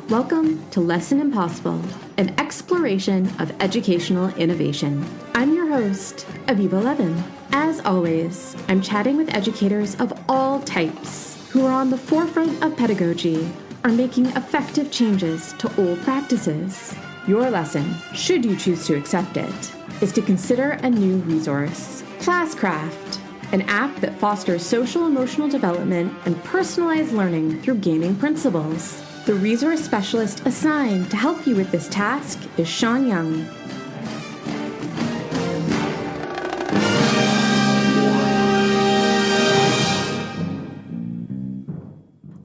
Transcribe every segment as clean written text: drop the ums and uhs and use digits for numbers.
Welcome to Lesson Impossible, an exploration of educational innovation. I'm your host, Aviva Levin. As always, I'm chatting with educators of all types who are on the forefront of pedagogy, are making effective changes to old practices. Your lesson, should you choose to accept it, is to consider a new resource, Classcraft, an app that fosters social-emotional development and personalized learning through gaming principles. The resource specialist assigned to help you with this task is Shawn Young.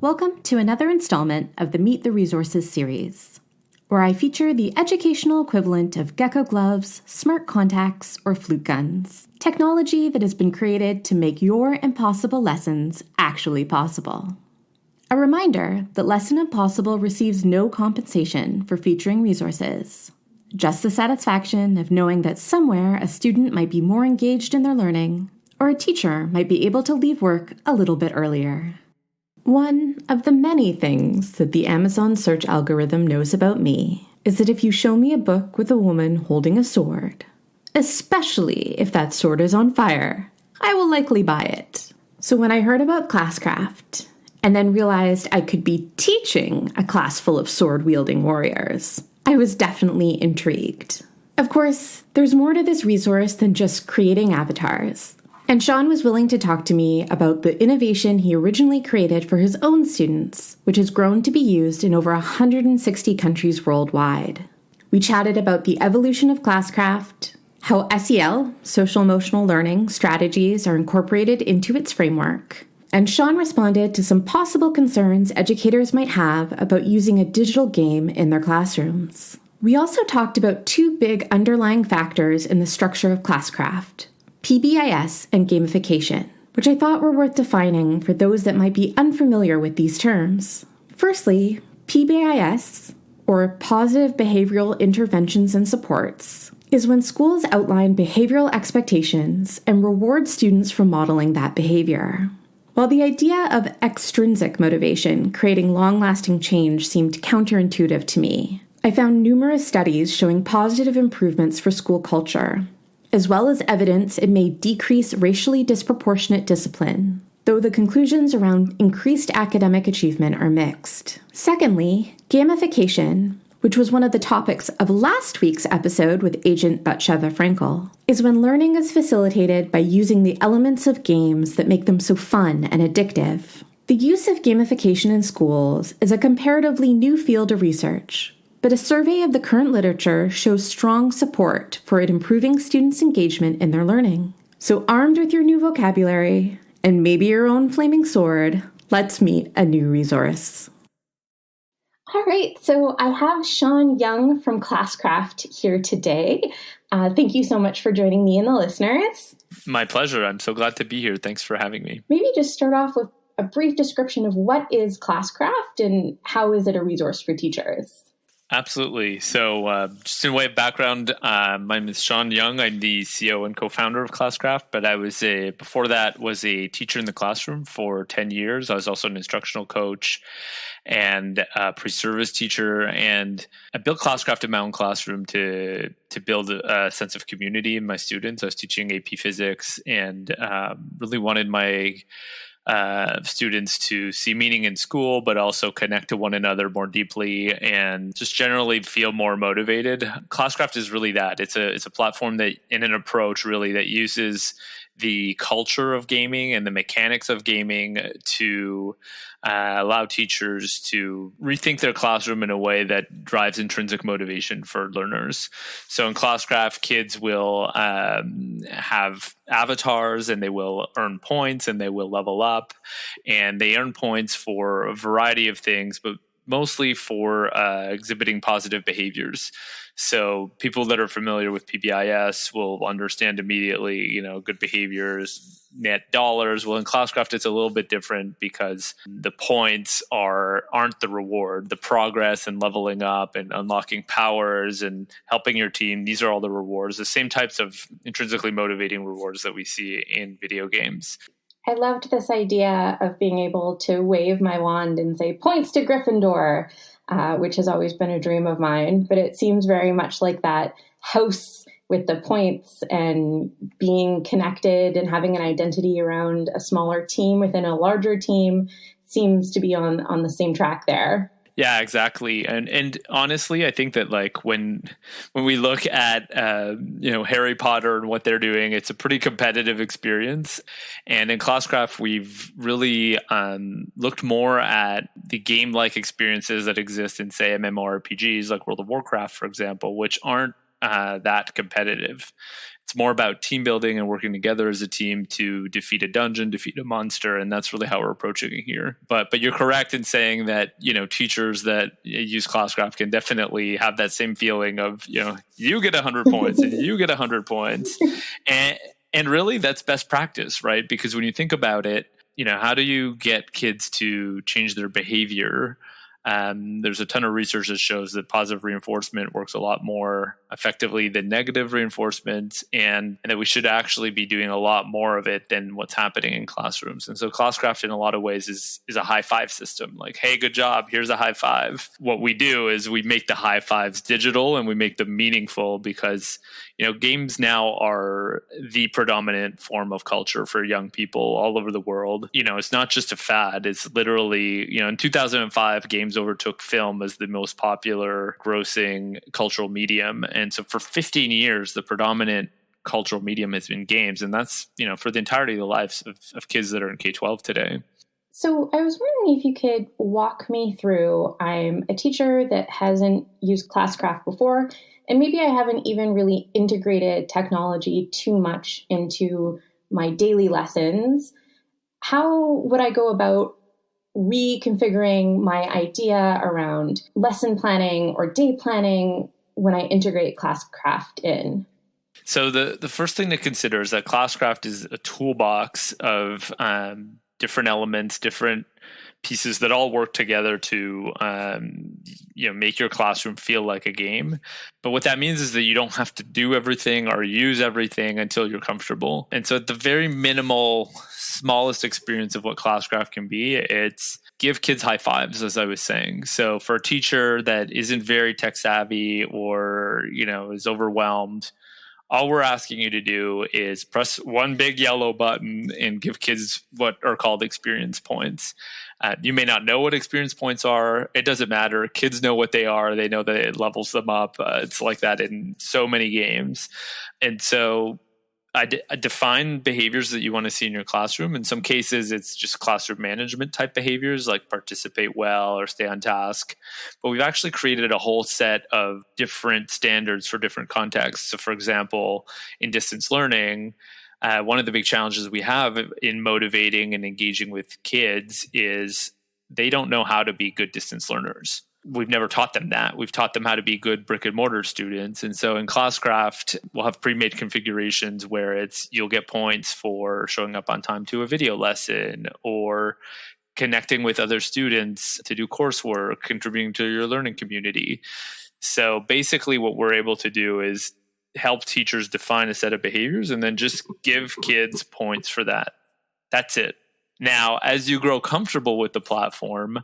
Welcome to another installment of the Meet the Resources series, where I feature the educational equivalent of gecko gloves, smart contacts, or flute guns, technology that has been created to make your impossible lessons actually possible. A reminder that Lesson Impossible receives no compensation for featuring resources, just the satisfaction of knowing that somewhere a student might be more engaged in their learning, or a teacher might be able to leave work a little bit earlier. One of the many things that the Amazon search algorithm knows about me is that if you show me a book with a woman holding a sword, especially if that sword is on fire, I will likely buy it. So when I heard about Classcraft, and then realized I could be teaching a class full of sword-wielding warriors, I was definitely intrigued. Of course, there's more to this resource than just creating avatars, and Shawn was willing to talk to me about the innovation he originally created for his own students, which has grown to be used in over 160 countries worldwide. We chatted about the evolution of Classcraft, how SEL, social-emotional learning, strategies are incorporated into its framework, and Shawn responded to some possible concerns educators might have about using a digital game in their classrooms. We also talked about two big underlying factors in the structure of Classcraft, PBIS and gamification, which I thought were worth defining for those that might be unfamiliar with these terms. Firstly, PBIS, or Positive Behavioral Interventions and Supports, is when schools outline behavioral expectations and reward students for modeling that behavior. While the idea of extrinsic motivation creating long-lasting change seemed counterintuitive to me, I found numerous studies showing positive improvements for school culture, as well as evidence it may decrease racially disproportionate discipline, though the conclusions around increased academic achievement are mixed. Secondly, gamification, which was one of the topics of last week's episode with Agent Batsheva Frankel, is when learning is facilitated by using the elements of games that make them so fun and addictive. The use of gamification in schools is a comparatively new field of research, but a survey of the current literature shows strong support for it improving students' engagement in their learning. So armed with your new vocabulary, and maybe your own flaming sword, let's meet a new resource. All right, so I have Shawn Young from Classcraft here today. Thank you so much for joining me and the listeners. My pleasure. I'm so glad to be here. Thanks for having me. Maybe just start off with a brief description of what is Classcraft and how is it a resource for teachers? Absolutely. So just in way of background, my name is Shawn Young. I'm the CEO and co-founder of Classcraft, but I was before that was a teacher in the classroom for 10 years. I was also an instructional coach and a pre-service teacher, and I built Classcraft in my own classroom to build a sense of community in my students. I was teaching AP Physics and really wanted my students to see meaning in school, but also connect to one another more deeply and just generally feel more motivated. Classcraft is really that. It's a platform that, in an approach really, that uses the culture of gaming and the mechanics of gaming to allow teachers to rethink their classroom in a way that drives intrinsic motivation for learners. So in Classcraft, kids will have avatars and they will earn points and they will level up. And they earn points for a variety of things, but mostly for exhibiting positive behaviors. So people that are familiar with PBIS will understand immediately, good behaviors, net dollars. Well, in Classcraft, it's a little bit different because the points aren't the reward. The progress and leveling up and unlocking powers and helping your team, these are all the rewards, the same types of intrinsically motivating rewards that we see in video games. I loved this idea of being able to wave my wand and say, points to Gryffindor. which has always been a dream of mine. But it seems very much like that house with the points and being connected and having an identity around a smaller team within a larger team seems to be on the same track there. Yeah, exactly. And honestly, I think that like when we look at Harry Potter and what they're doing, it's a pretty competitive experience. And in Classcraft, we've really looked more at the game-like experiences that exist in, say, MMORPGs like World of Warcraft, for example, which aren't that competitive. It's more about team building and working together as a team to defeat a dungeon, defeat a monster, and that's really how we're approaching it here. But you're correct in saying that teachers that use Classcraft can definitely have that same feeling of you get 100 points and you get 100 points, and really that's best practice, right? Because when you think about it, how do you get kids to change their behavior? There's a ton of research that shows that positive reinforcement works a lot more effectively than negative reinforcement, and that we should actually be doing a lot more of it than what's happening in classrooms. And so Classcraft in a lot of ways is a high five system. Like, hey, good job, here's a high five. What we do is we make the high fives digital and we make them meaningful, because games now are the predominant form of culture for young people all over the world. It's not just a fad. It's literally, in 2005, games overtook film as the most popular grossing cultural medium. And so for 15 years, the predominant cultural medium has been games. And that's, for the entirety of the lives of kids that are in K-12 today. So I was wondering if you could walk me through. I'm a teacher that hasn't used Classcraft before, and maybe I haven't even really integrated technology too much into my daily lessons. How would I go about reconfiguring my idea around lesson planning or day planning when I integrate Classcraft in? So the first thing to consider is that Classcraft is a toolbox of different elements, different pieces that all work together to make your classroom feel like a game. But what that means is that you don't have to do everything or use everything until you're comfortable. And so at the very minimal, smallest experience of what Classcraft can be, it's give kids high fives, as I was saying. So for a teacher that isn't very tech savvy or is overwhelmed, all we're asking you to do is press one big yellow button and give kids what are called experience points. You may not know what experience points are. It doesn't matter. Kids know what they are. They know that it levels them up. It's like that in so many games. And so I define behaviors that you want to see in your classroom. In some cases, it's just classroom management type behaviors like participate well or stay on task. But we've actually created a whole set of different standards for different contexts. So for example, in distance learning, one of the big challenges we have in motivating and engaging with kids is they don't know how to be good distance learners. We've never taught them that. We've taught them how to be good brick and mortar students. And so in Classcraft, we'll have pre-made configurations where you'll get points for showing up on time to a video lesson or connecting with other students to do coursework, contributing to your learning community. So basically what we're able to do is help teachers define a set of behaviors and then just give kids points for that. That's it. Now, as you grow comfortable with the platform,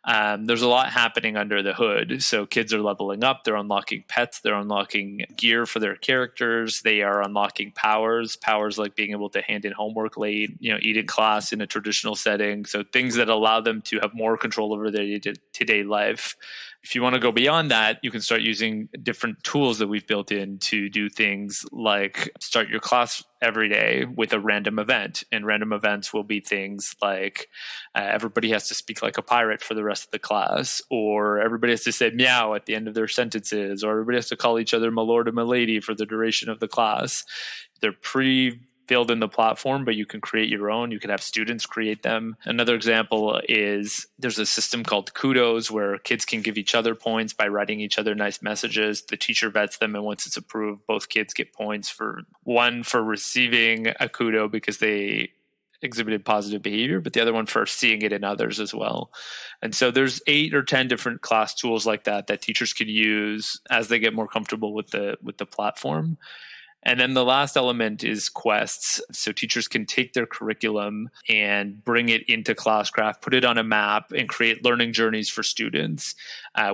there's a lot happening under the hood. So kids are leveling up. They're unlocking pets. They're unlocking gear for their characters. They are unlocking powers like being able to hand in homework late, eat in class in a traditional setting. So things that allow them to have more control over their day-to-day life. If you want to go beyond that, you can start using different tools that we've built in to do things like start your class every day with a random event. And random events will be things like everybody has to speak like a pirate for the rest of the class, or everybody has to say meow at the end of their sentences, or everybody has to call each other my lord and my lady for the duration of the class. They're filled in the platform, but you can create your own. You can have students create them. Another example is there's a system called Kudos where kids can give each other points by writing each other nice messages. The teacher vets them, and once it's approved, both kids get points for receiving a Kudo because they exhibited positive behavior, but the other one for seeing it in others as well. And so there's 8 or 10 different class tools like that teachers can use as they get more comfortable with the platform. And then the last element is quests. So teachers can take their curriculum and bring it into Classcraft, put it on a map, and create learning journeys for students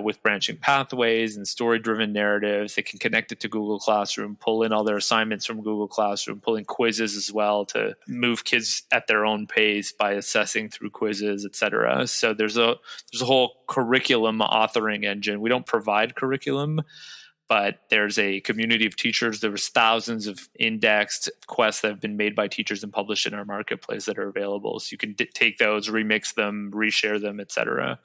with branching pathways and story-driven narratives. They can connect it to Google Classroom, pull in all their assignments from Google Classroom, pull in quizzes as well to move kids at their own pace by assessing through quizzes, etc. So there's a whole curriculum authoring engine. We don't provide curriculum, but there's a community of teachers. There was thousands of indexed quests that have been made by teachers and published in our marketplace that are available. So you can take those, remix them, reshare them, etc.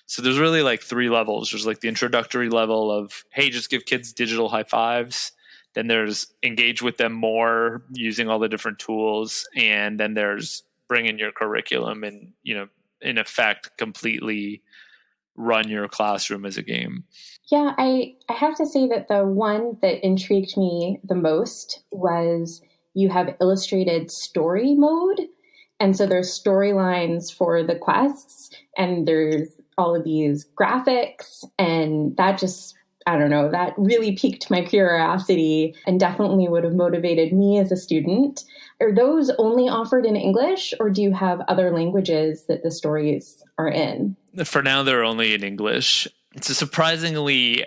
So there's really like 3 levels. There's like the introductory level of, hey, just give kids digital high fives. Then there's engage with them more using all the different tools. And then there's bring in your curriculum and, in effect, completely run your classroom as a game. Yeah, I have to say that the one that intrigued me the most was you have illustrated story mode. And so there's storylines for the quests and there's all of these graphics. And that just, I don't know, that really piqued my curiosity and definitely would have motivated me as a student. Are those only offered in English, or do you have other languages that the stories are in? For now, they're only in English. It's a surprisingly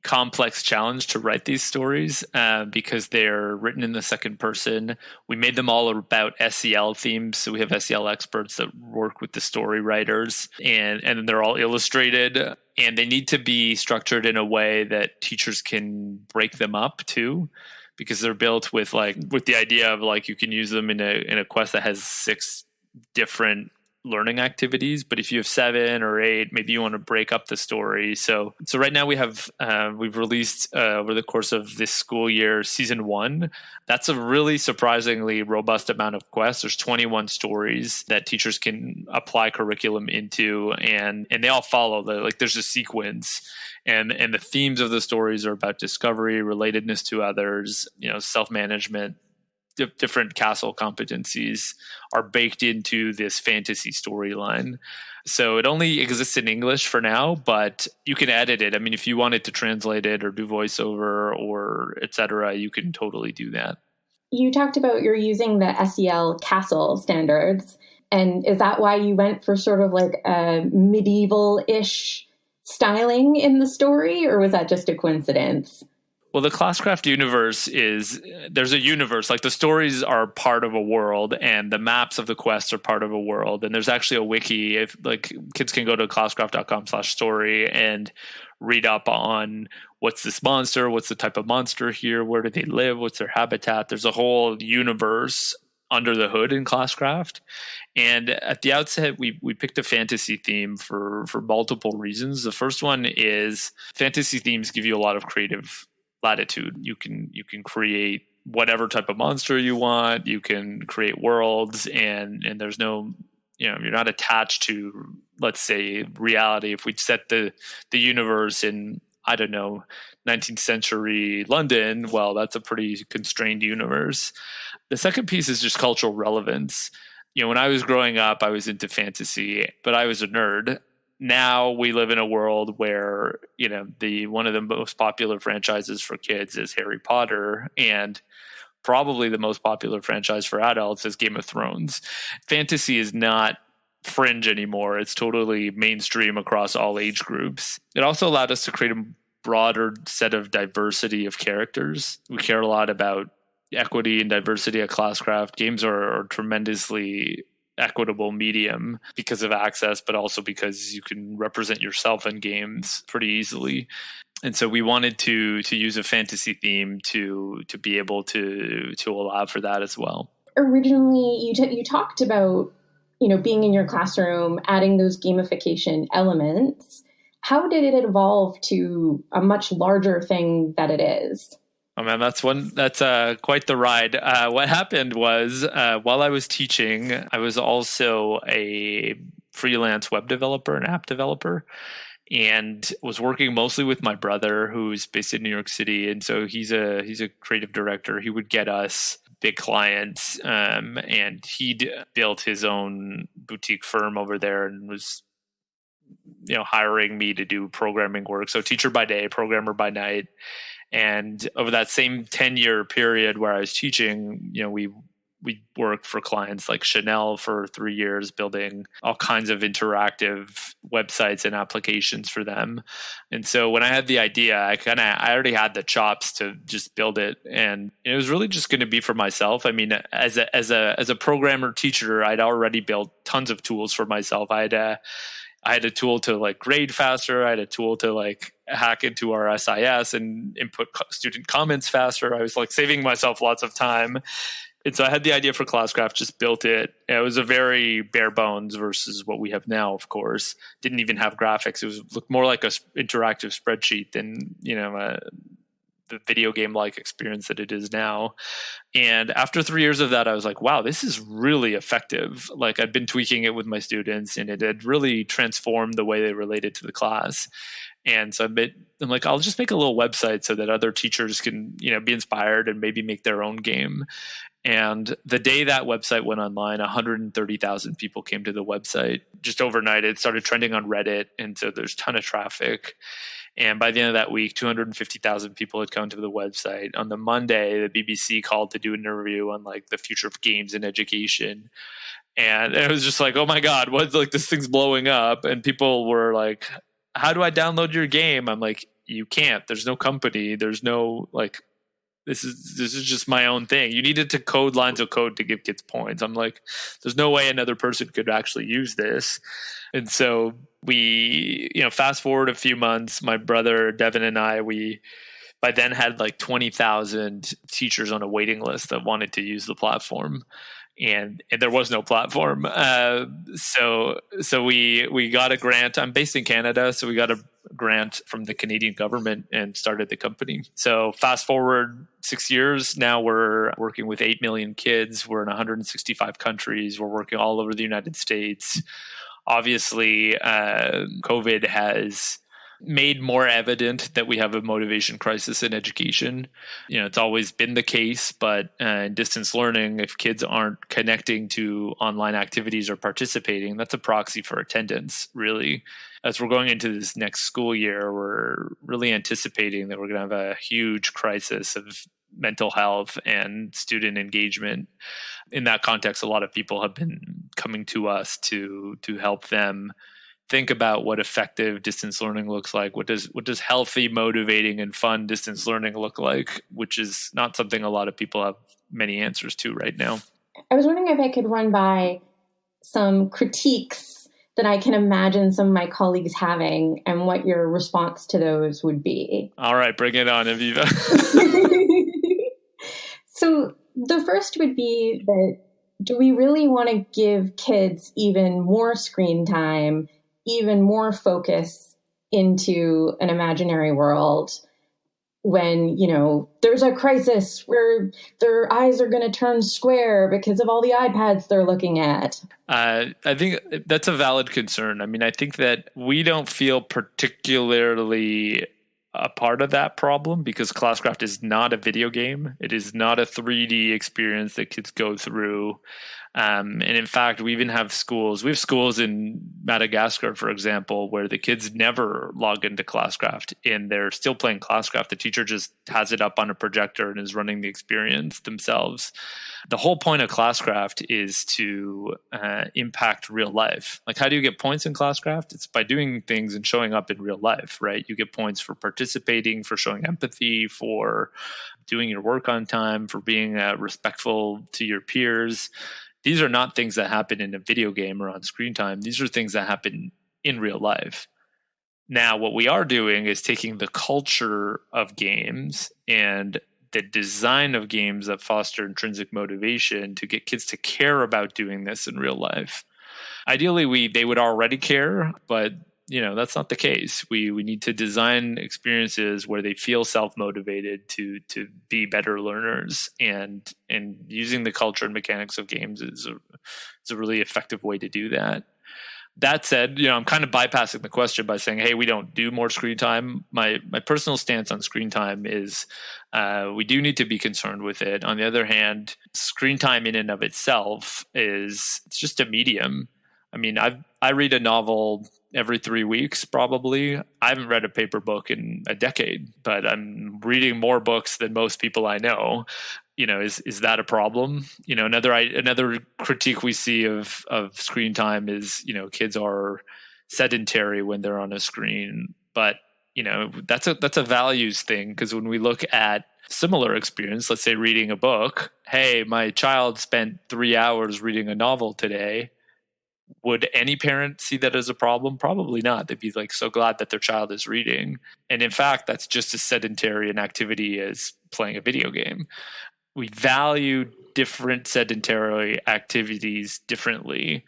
complex challenge to write these stories because they're written in the second person. We made them all about SEL themes. So we have SEL experts that work with the story writers, and they're all illustrated, and they need to be structured in a way that teachers can break them up too, because they're built with the idea of like you can use them in a quest that has 6 different learning activities, but if you have 7 or 8, maybe you want to break up the story. So right now we've released over the course of this school year season 1. That's a really surprisingly robust amount of quests. There's 21 stories that teachers can apply curriculum into, and they all follow there's a sequence, and the themes of the stories are about discovery, relatedness to others, self-management. Different castle competencies are baked into this fantasy storyline. So it only exists in English for now, but you can edit it. I mean, if you wanted to translate it or do voiceover or etc., you can totally do that. You talked about you're using the SEL castle standards. And is that why you went for sort of like a medieval-ish styling in the story, or was that just a coincidence? Well, the Classcraft universe there's a universe, like the stories are part of a world and the maps of the quests are part of a world. And there's actually a wiki, if like kids can go to classcraft.com/story and read up on what's this monster, what's the type of monster here, where do they live, what's their habitat. There's a whole universe under the hood in Classcraft. And at the outset, we picked a fantasy theme for multiple reasons. The first one is fantasy themes give you a lot of creative latitude. You can create whatever type of monster you want. You can create worlds, and there's no, you're not attached to, let's say, reality. If we set the universe in, I don't know, 19th century London, well, that's a pretty constrained universe. The second piece is just cultural relevance. When I was growing up, I was into fantasy, but I was a nerd. Now we live in a world where, one of the most popular franchises for kids is Harry Potter, and probably the most popular franchise for adults is Game of Thrones. Fantasy is not fringe anymore. It's totally mainstream across all age groups. It also allowed us to create a broader set of diversity of characters. We care a lot about equity and diversity at Classcraft. Games are tremendously equitable medium because of access, but also because you can represent yourself in games pretty easily. And so we wanted to use a fantasy theme to be able to allow for that as well. Originally, you talked about, being in your classroom, adding those gamification elements. How did it evolve to a much larger thing that it is? Oh man, that's quite the ride. What happened was while I was teaching, I was also a freelance web developer, an app developer, and was working mostly with my brother, who's based in New York City. And so he's a creative director. He would get us big clients, and he'd built his own boutique firm over there and was hiring me to do programming work. So teacher by day, programmer by night. And over that same 10-year period where I was teaching, we worked for clients like Chanel for 3 years, building all kinds of interactive websites and applications for them. And so when I had the idea, I already had the chops to just build it, and it was really just going to be for myself. I mean, as a programmer teacher, I'd already built tons of tools for myself. I had a tool to like grade faster. I had a tool to like hack into our SIS and input student comments faster. I was like saving myself lots of time. And so I had the idea for Classcraft, just built it. It was a very bare bones versus what we have now, of course. Didn't even have graphics. Looked more like a interactive spreadsheet than, the video game like experience that it is now. And after 3 years of that, I was like, wow, this is really effective. Like I'd been tweaking it with my students, and it had really transformed the way they related to the class. And so I'm like, I'll just make a little website so that other teachers can, be inspired and maybe make their own game. And the day that website went online, 130,000 people came to the website just overnight. It started trending on Reddit. And so there's a ton of traffic. And by the end of that week, 250,000 people had come to the website. On the Monday, the BBC called to do an interview on like the future of games in education. And it was just like, oh my God, what's like this thing's blowing up? And people were like, how do I download your game? I'm like, you can't. There's no company. There's no like, this is just my own thing. You needed to code lines of code to give kids points. I'm like, there's no way another person could actually use this. And so we, fast forward a few months, my brother Devin and I, we by then had like 20,000 teachers on a waiting list that wanted to use the platform. And there was no platform. So we got a grant. I'm based in Canada, so we got a grant from the Canadian government and started the company. So fast forward 6 years, now we're working with 8 million kids. We're in 165 countries. We're working all over the United States. Obviously, COVID has made more evident that we have a motivation crisis in education. It's always been the case, but in distance learning, if kids aren't connecting to online activities or participating, that's a proxy for attendance, really. As we're going into this next school year, we're really anticipating that we're going to have a huge crisis of mental health and student engagement. In that context, a lot of people have been coming to us to help them think about what effective distance learning looks like. What does healthy, motivating, and fun distance learning look like, which is not something a lot of people have many answers to right now. I was wondering if I could run by some critiques that I can imagine some of my colleagues having and what your response to those would be. All right, bring it on, Aviva. So the first would be that, do we really want to give kids even more screen time, even more focus into an imaginary world when, there's a crisis where their eyes are going to turn square because of all the iPads they're looking at? I think that's a valid concern. I mean, I think that we don't feel particularly a part of that problem because Classcraft is not a video game. It is not a 3D experience that kids go through. And in fact, we even have schools. We have schools in Madagascar, for example, where the kids never log into Classcraft and they're still playing Classcraft. The teacher just has it up on a projector and is running the experience themselves. The whole point of Classcraft is to impact real life. Like, how do you get points in Classcraft? It's by doing things and showing up in real life, right? You get points for participating, for showing empathy, for doing your work on time, for being respectful to your peers. These are not things that happen in a video game or on screen time. These are things that happen in real life. Now, what we are doing is taking the culture of games and the design of games that foster intrinsic motivation to get kids to care about doing this in real life. Ideally, they would already care, but that's not the case. We need to design experiences where they feel self-motivated to be better learners, and using the culture and mechanics of games is a really effective way to do that. That said, I'm kind of bypassing the question by saying, hey, we don't do more screen time. My personal stance on screen time is we do need to be concerned with it. On the other hand, screen time in and of itself it's just a medium. I mean, I read a novel every 3 weeks, probably. I haven't read a paper book in a decade, but I'm reading more books than most people I know. Is that a problem? Another critique we see of screen time is, kids are sedentary when they're on a screen, but that's a values thing, because when we look at similar experience, let's say reading a book, hey, my child spent 3 hours reading a novel today. Would any parent see that as a problem? Probably not. They'd be like so glad that their child is reading. And in fact, that's just as sedentary an activity as playing a video game. We value different sedentary activities differently.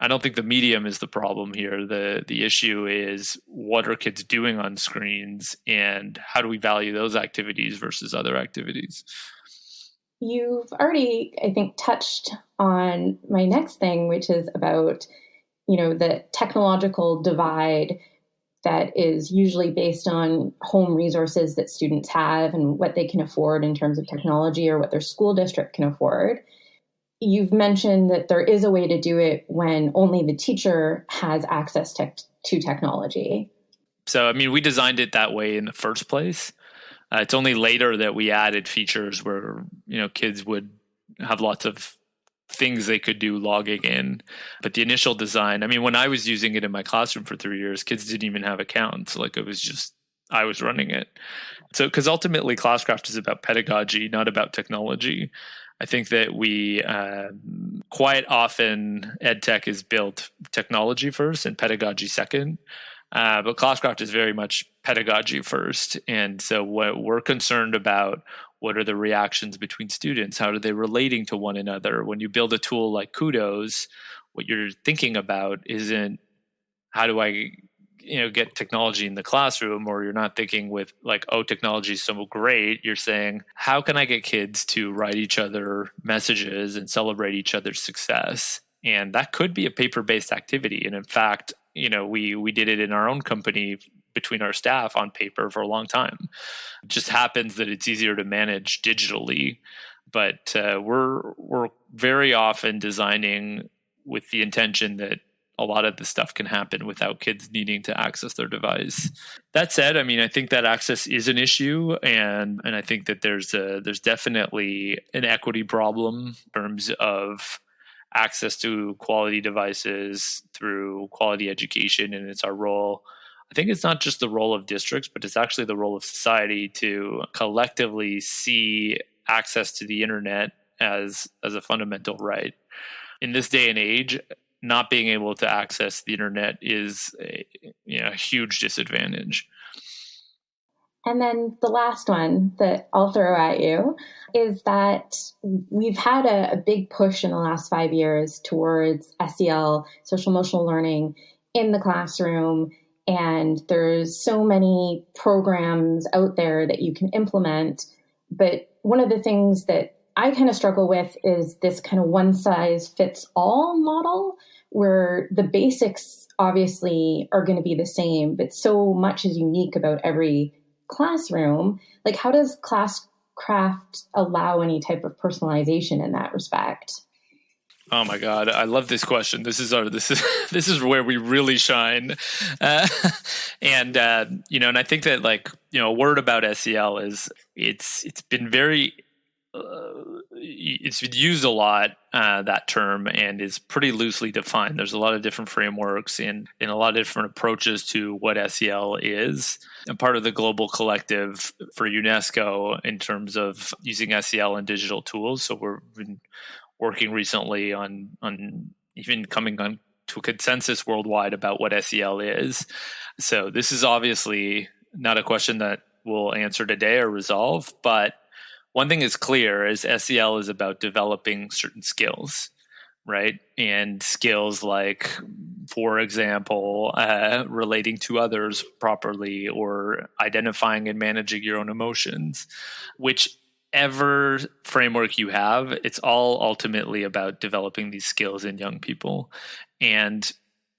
I don't think the medium is the problem here. The issue is, what are kids doing on screens, and how do we value those activities versus other activities? You've already, I think, touched on my next thing, which is about, the technological divide that is usually based on home resources that students have and what they can afford in terms of technology, or what their school district can afford. You've mentioned that there is a way to do it when only the teacher has access to technology. So, we designed it that way in the first place. It's only later that we added features where, kids would have lots of things they could do logging in. But the initial design, when I was using it in my classroom for 3 years, kids didn't even have accounts. Like, it was just, I was running it. So, because ultimately Classcraft is about pedagogy, not about technology. I think that we quite often EdTech is built technology first and pedagogy second. But Classcraft is very much pedagogy first. And so what we're concerned about, what are the reactions between students? How are they relating to one another? When you build a tool like Kudos, what you're thinking about isn't how do I get technology in the classroom, or you're not thinking with like, oh, technology is so great. You're saying, how can I get kids to write each other messages and celebrate each other's success? And that could be a paper-based activity. And in fact, we did it in our own company between our staff on paper for a long time. It just happens that it's easier to manage digitally, but we're very often designing with the intention that a lot of the stuff can happen without kids needing to access their device. That said, I think that access is an issue, and I think that there's definitely an equity problem in terms of access to quality devices through quality education, and it's our role. I think it's not just the role of districts, but it's actually the role of society to collectively see access to the internet as a fundamental right. In this day and age, not being able to access the internet is a huge disadvantage. And then the last one that I'll throw at you is that we've had a big push in the last 5 years towards SEL, social emotional learning, in the classroom. And there's so many programs out there that you can implement. But one of the things that I kind of struggle with is this kind of one size fits all model, where the basics obviously are going to be the same, but so much is unique about every classroom. Like, how does Classcraft allow any type of personalization in that respect? Oh my God, I love this question. This is where we really shine, and I think that a word about SEL is it's been very. It's been used a lot, that term, and is pretty loosely defined. There's a lot of different frameworks and a lot of different approaches to what SEL is. I'm part of the global collective for UNESCO in terms of using SEL and digital tools. So we've been working recently on even coming on to a consensus worldwide about what SEL is. So this is obviously not a question that we'll answer today or resolve, but one thing is clear is SEL is about developing certain skills, right? And skills like, for example, relating to others properly, or identifying and managing your own emotions. Whichever framework you have, it's all ultimately about developing these skills in young people. And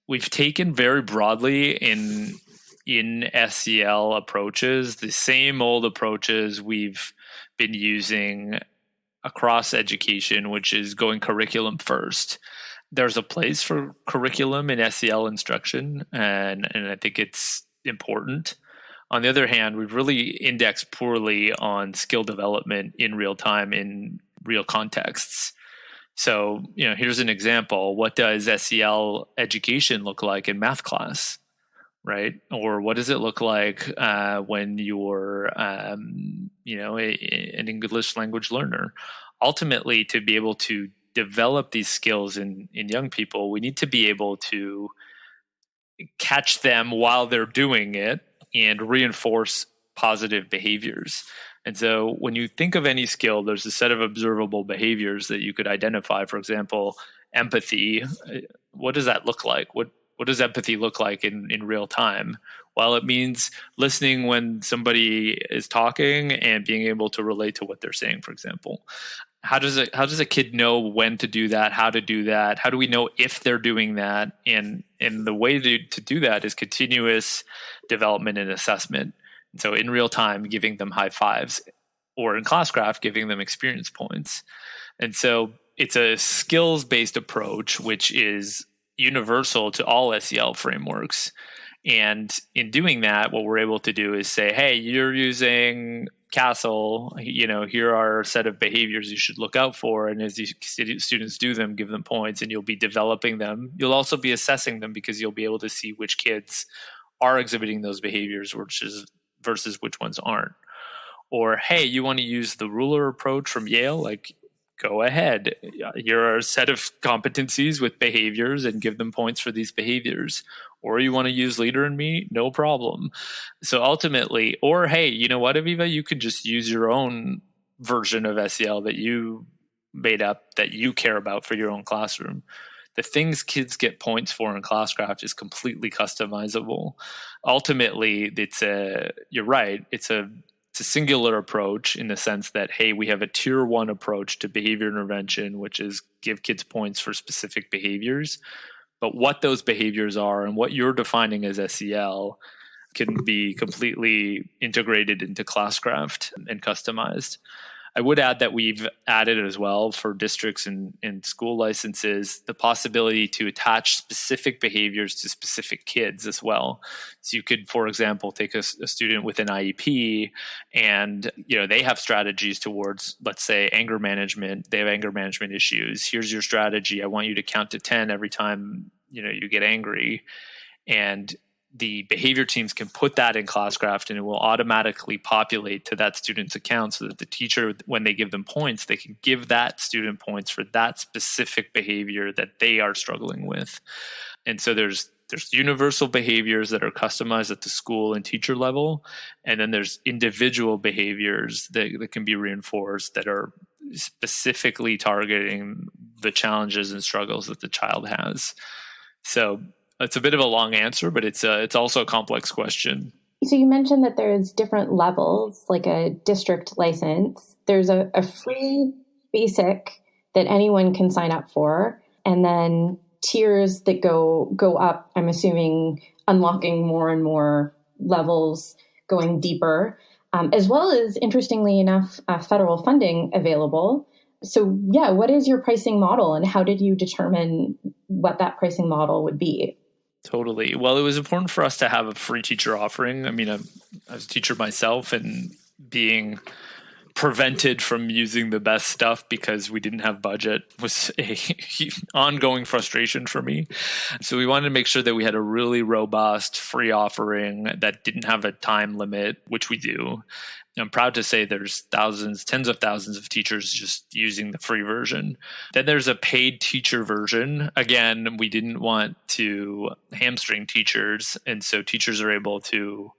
we've taken very broadly in SEL approaches, the same old approaches we've been using across education, which is going curriculum first. There's a place for curriculum in SEL instruction, and I think it's important. On the other hand, we've really indexed poorly on skill development in real time in real contexts. So, here's an example. What does SEL education look like in math class, right? Or what does it look like when you're, an English language learner? Ultimately, to be able to develop these skills in young people, we need to be able to catch them while they're doing it and reinforce positive behaviors. And so when you think of any skill, there's a set of observable behaviors that you could identify. For example, empathy. What does that look like? What does empathy look like in real time? Well, it means listening when somebody is talking and being able to relate to what they're saying, for example. How does a kid know when to do that, how to do that? How do we know if they're doing that? And the way to do that is continuous development and assessment. And so in real time, giving them high fives, or in Classcraft, giving them experience points. And so it's a skills-based approach, which is universal to all SEL frameworks. And in doing that, what we're able to do is say, hey, you're using Castle, here are a set of behaviors you should look out for. And as these students do them, give them points, and you'll be developing them. You'll also be assessing them because you'll be able to see which kids are exhibiting those behaviors versus which ones aren't. Or, hey, you want to use the ruler approach from Yale? Go ahead. Here are a set of competencies with behaviors and give them points for these behaviors. Or you want to use Leader in Me? No problem. So ultimately, or hey, you know what, Aviva? You could just use your own version of SEL that you made up that you care about for your own classroom. The things kids get points for in Classcraft is completely customizable. Ultimately, you're right. It's a singular approach in the sense that, hey, we have a tier 1 approach to behavior intervention, which is give kids points for specific behaviors. But what those behaviors are and what you're defining as SEL can be completely integrated into Classcraft and customized. I would add that we've added as well for districts and school licenses the possibility to attach specific behaviors to specific kids as well. So you could, for example, take a student with an IEP and they have strategies towards, let's say, anger management. They have anger management issues. Here's your strategy. I want you to count to 10 every time you get angry. And the behavior teams can put that in Classcraft, and it will automatically populate to that student's account so that the teacher, when they give them points, they can give that student points for that specific behavior that they are struggling with. And so there's universal behaviors that are customized at the school and teacher level, and then there's individual behaviors that can be reinforced that are specifically targeting the challenges and struggles that the child has. So it's a bit of a long answer, but it's also a complex question. So you mentioned that there's different levels, like a district license. There's a free basic that anyone can sign up for, and then tiers that go up, I'm assuming unlocking more and more levels, going deeper, as well as, interestingly enough, federal funding available. So yeah, what is your pricing model, and how did you determine what that pricing model would be? Totally. Well, it was important for us to have a free teacher offering. I mean, I was a teacher myself, and being prevented from using the best stuff because we didn't have budget was a ongoing frustration for me. So we wanted to make sure that we had a really robust free offering that didn't have a time limit, which we do. I'm proud to say there's tens of thousands of teachers just using the free version. Then there's a paid teacher version. Again, we didn't want to hamstring teachers. And so teachers are able to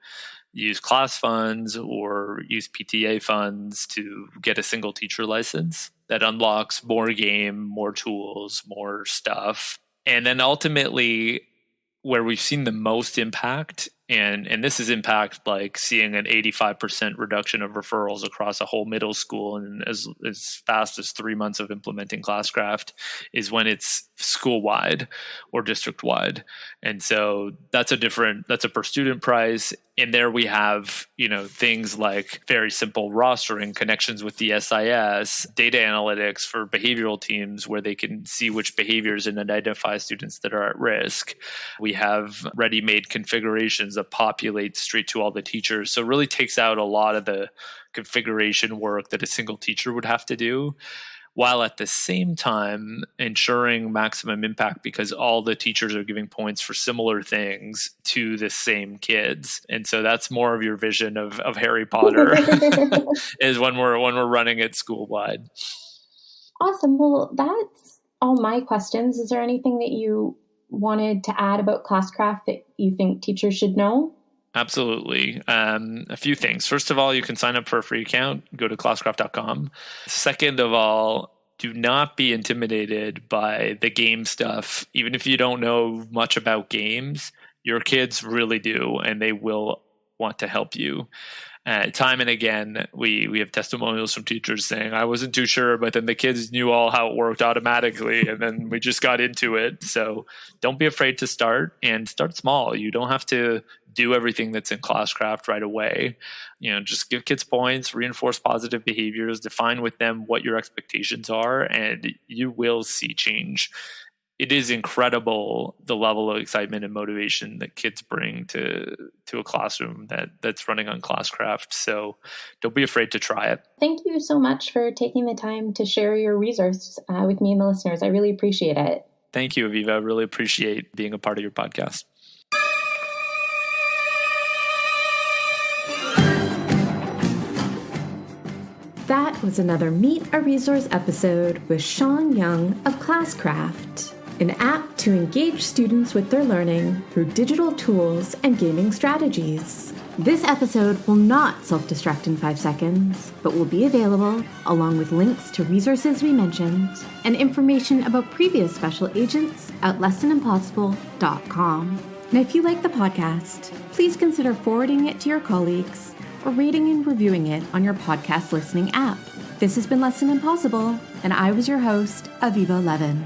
use class funds or use PTA funds to get a single teacher license that unlocks more game, more tools, more stuff. And then ultimately, where we've seen the most impact And this is impact like seeing an 85% reduction of referrals across a whole middle school in as fast as 3 months of implementing Classcraft is when it's school-wide or district-wide. And so that's a per student price. And there we have, things like very simple rostering, connections with the SIS, data analytics for behavioral teams where they can see which behaviors and identify students that are at risk. We have ready-made configurations that populate straight to all the teachers. So it really takes out a lot of the configuration work that a single teacher would have to do, while at the same time ensuring maximum impact because all the teachers are giving points for similar things to the same kids. And so that's more of your vision of Harry Potter is when we're running it school-wide. Awesome. Well, that's all my questions. Is there anything that you wanted to add about Classcraft that you think teachers should know? Absolutely. A few things. First of all, you can sign up for a free account. Go to classcraft.com. Second of all, do not be intimidated by the game stuff. Even if you don't know much about games, your kids really do, and they will want to help you. Time and again, we have testimonials from teachers saying, I wasn't too sure, but then the kids knew all how it worked automatically, and then we just got into it. So don't be afraid to start, and start small. You don't have to do everything that's in Classcraft right away. Just give kids points, reinforce positive behaviors, define with them what your expectations are, and you will see change. It is incredible the level of excitement and motivation that kids bring to a classroom that's running on Classcraft. So don't be afraid to try it. Thank you so much for taking the time to share your resource with me and the listeners. I really appreciate it. Thank you, Aviva. I really appreciate being a part of your podcast. That was another Meet a Resource episode with Shawn Young of Classcraft, an app to engage students with their learning through digital tools and gaming strategies. This episode will not self-destruct in 5 seconds, but will be available along with links to resources we mentioned and information about previous special agents at lessonimpossible.com. And if you like the podcast, please consider forwarding it to your colleagues or rating and reviewing it on your podcast listening app. This has been Lesson Impossible, and I was your host, Aviva Levin.